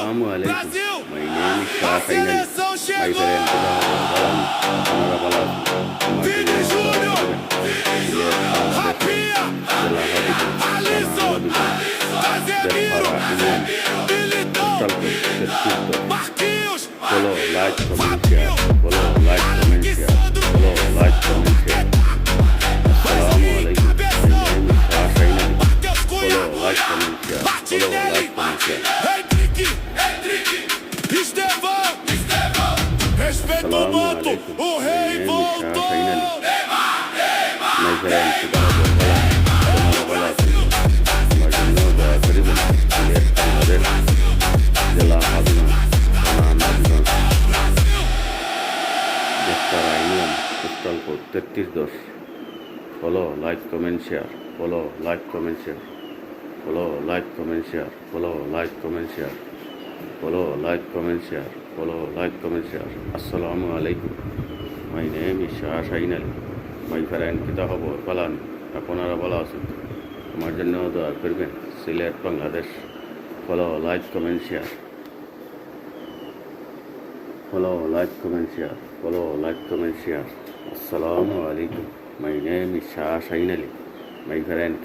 Assalamu alaikum. Brasil! My name is A Shah Sainal. seleção My chegou! Vini Júnior! Rapinha! Alisson! Casemiro! Militão! Marquinhos! Follow, like, comment, share. Fabinho! Follow, like, comment, share. Follow, like, comment, share. Assalamu alaikum. My name is Shah Sainal. Matheus Cunha! Follow, like, comment, share. Follow, Martinelli! like, comment, share. Henrique! Estevão! Respeita o Assalamu manto! alaikum. O My rei name is voltou! Shah Sainal. My friend, postal code 3310. Follow, like, comment, share. Follow, like, comment, share. Follow, like, comment, share. Follow, like, comment, share. Follow, like, comment, share. Follow, like, comment, share. Assalamu alaikum. My name is Shah Sainal. My friend, kita khabar palan আপনারা ভালো আছেন আমার জন্য দোয়া করবেন Sylhet Bangladesh follow like comment share follow like comment share follow like comment share আসসালামু আলাইকুম my name is Shah Shahin Ali my friend